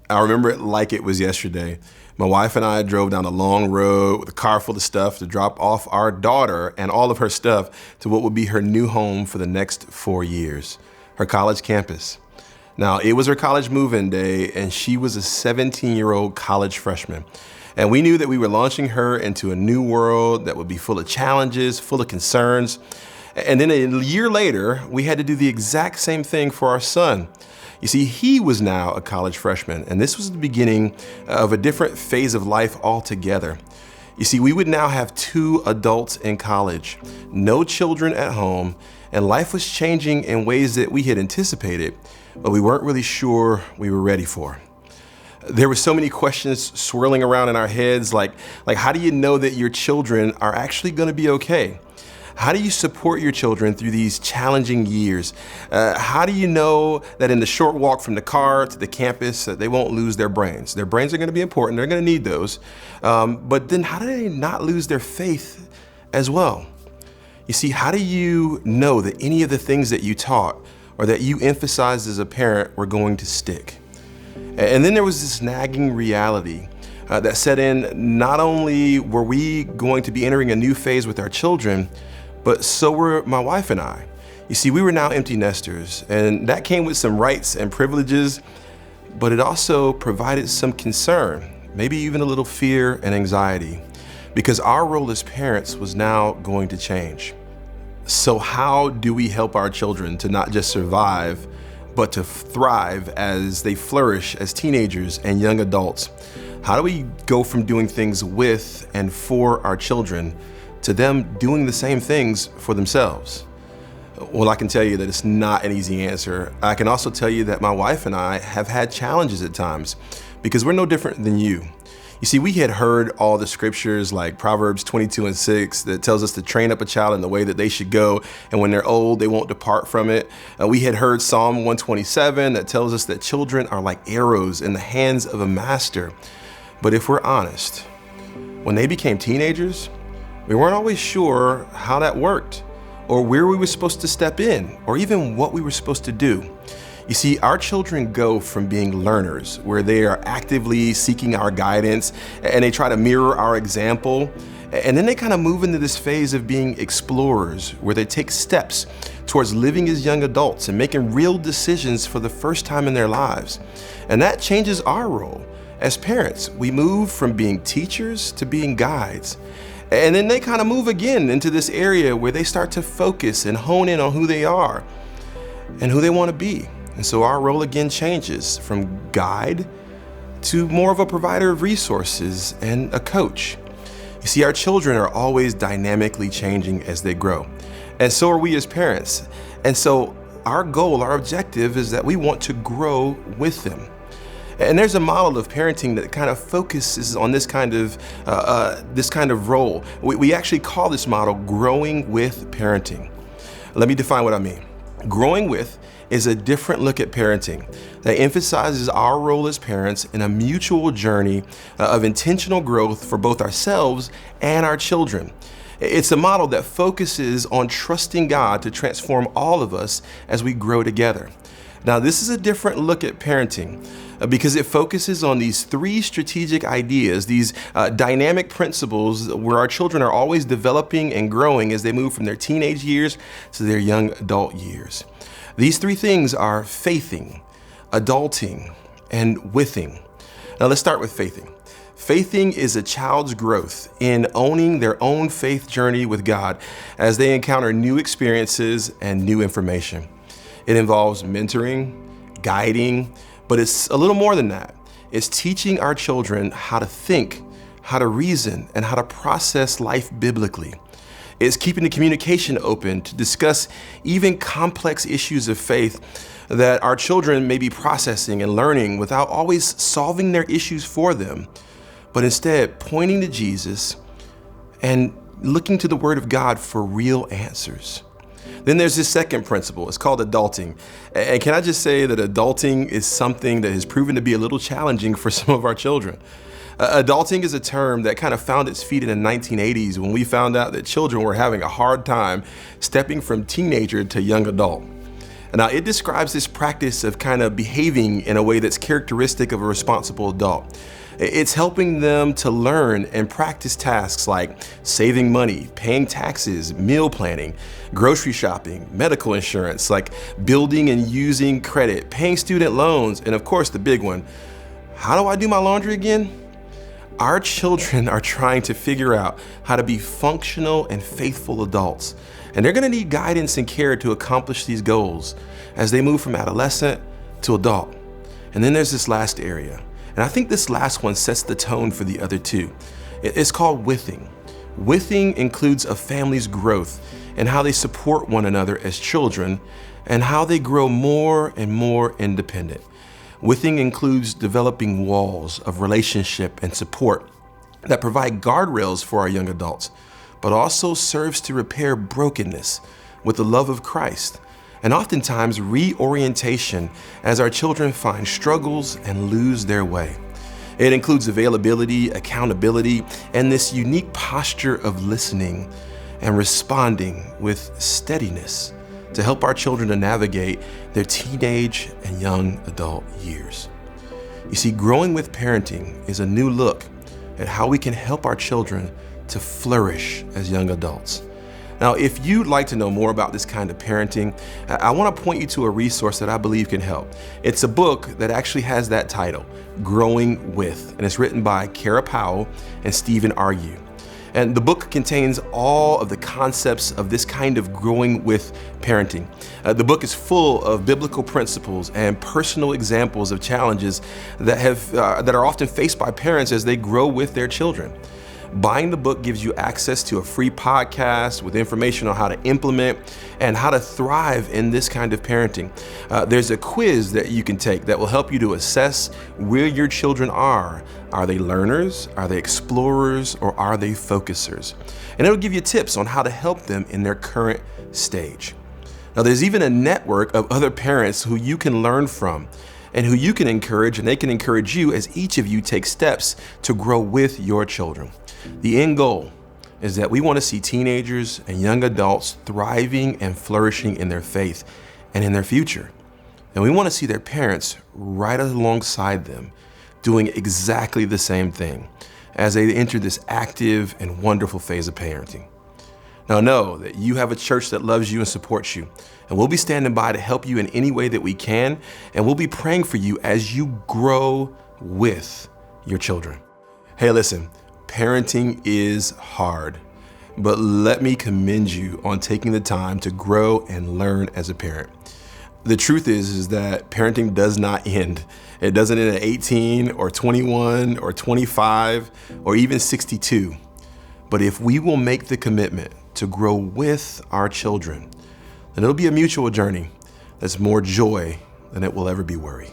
I remember it like it was yesterday. My wife and I drove down a long road with a car full of stuff to drop off our daughter and all of her stuff to what would be her new home for the next 4 years, her college campus. Now, it was her college move-in day, and she was a 17-year-old college freshman. And we knew that we were launching her into a new world that would be full of challenges, full of concerns. And then a year later, we had to do the exact same thing for our son. You see, he was now a college freshman, and this was the beginning of a different phase of life altogether. You see, we would now have 2 adults in college, no children at home, and life was changing in ways that we had anticipated, but we weren't really sure we were ready for. There were so many questions swirling around in our heads, like how do you know that your children are actually going to be okay? How do you support your children through these challenging years? How do you know that in the short walk from the car to the campus, that they won't lose their brains? Their brains are going to be important. They're going to need those. But then how do they not lose their faith as well? You see, how do you know that any of the things that you taught or that you emphasized as a parent were going to stick? And then there was this nagging reality that set in. Not only were we going to be entering a new phase with our children, but so were my wife and I. You see, we were now empty nesters, and that came with some rights and privileges, but it also provided some concern, maybe even a little fear and anxiety, because our role as parents was now going to change. So how do we help our children to not just survive, but to thrive as they flourish as teenagers and young adults? How do we go from doing things with and for our children to them doing the same things for themselves? Well, I can tell you that it's not an easy answer. I can also tell you that my wife and I have had challenges at times because we're no different than you. You see, we had heard all the scriptures like Proverbs 22:6 that tells us to train up a child in the way that they should go, and when they're old, they won't depart from it. We had heard Psalm 127 that tells us that children are like arrows in the hands of a master. But if we're honest, when they became teenagers, we weren't always sure how that worked, or where we were supposed to step in, or even what we were supposed to do. You see, our children go from being learners, where they are actively seeking our guidance, and they try to mirror our example, and then they kind of move into this phase of being explorers, where they take steps towards living as young adults and making real decisions for the first time in their lives. And that changes our role. As parents, we move from being teachers to being guides. And then they kind of move again into this area where they start to focus and hone in on who they are and who they want to be. And so our role again changes from guide to more of a provider of resources and a coach. You see, our children are always dynamically changing as they grow. And so are we as parents. And so our goal, our objective is that we want to grow with them. And there's a model of parenting that kind of focuses on this kind of role. We actually call this model growing with parenting. Let me define what I mean. Growing with is a different look at parenting that emphasizes our role as parents in a mutual journey of intentional growth for both ourselves and our children. It's a model that focuses on trusting God to transform all of us as we grow together. Now, this is a different look at parenting because it focuses on these 3 strategic ideas, these dynamic principles where our children are always developing and growing as they move from their teenage years to their young adult years. These 3 things are faithing, adulting, and withing. Now, let's start with faithing. Faithing is a child's growth in owning their own faith journey with God as they encounter new experiences and new information. It involves mentoring, guiding, but it's a little more than that. It's teaching our children how to think, how to reason, and how to process life biblically. It's keeping the communication open to discuss even complex issues of faith that our children may be processing and learning without always solving their issues for them, but instead pointing to Jesus and looking to the Word of God for real answers. Then there's this second principle. It's called adulting. And can I just say that adulting is something that has proven to be a little challenging for some of our children. Adulting is a term that kind of found its feet in the 1980s when we found out that children were having a hard time stepping from teenager to young adult. Now, it describes this practice of kind of behaving in a way that's characteristic of a responsible adult. It's helping them to learn and practice tasks like saving money, paying taxes, meal planning, grocery shopping, medical insurance, like building and using credit, paying student loans, and of course the big one, how do I do my laundry again? Our children are trying to figure out how to be functional and faithful adults, and they're gonna need guidance and care to accomplish these goals as they move from adolescent to adult. And then there's this last area. And I think this last one sets the tone for the other two. It's called withing. Withing includes a family's growth and how they support one another as children and how they grow more and more independent. Withing includes developing walls of relationship and support that provide guardrails for our young adults, but also serves to repair brokenness with the love of Christ, and oftentimes reorientation as our children find struggles and lose their way. It includes availability, accountability, and this unique posture of listening and responding with steadiness to help our children to navigate their teenage and young adult years. You see, growing with parenting is a new look at how we can help our children to flourish as young adults. Now, if you'd like to know more about this kind of parenting, I want to point you to a resource that I believe can help. It's a book that actually has that title, Growing With, and it's written by Kara Powell and Stephen Argue. And the book contains all of the concepts of this kind of growing with parenting. The book is full of biblical principles and personal examples of challenges that are often faced by parents as they grow with their children. Buying the book gives you access to a free podcast with information on how to implement and how to thrive in this kind of parenting. There's a quiz that you can take that will help you to assess where your children are. Are they learners? Are they explorers? Or are they focusers? And it'll give you tips on how to help them in their current stage. Now, there's even a network of other parents who you can learn from and who you can encourage, and they can encourage you as each of you take steps to grow with your children. The end goal is that we want to see teenagers and young adults thriving and flourishing in their faith and in their future. And we want to see their parents right alongside them doing exactly the same thing as they enter this active and wonderful phase of parenting. Now, know that you have a church that loves you and supports you, and we'll be standing by to help you in any way that we can, and we'll be praying for you as you grow with your children. Hey, listen, parenting is hard, but let me commend you on taking the time to grow and learn as a parent. The truth is that parenting does not end. It doesn't end at 18 or 21 or 25 or even 62. But if we will make the commitment to grow with our children, then it'll be a mutual journey that's more joy than it will ever be worry.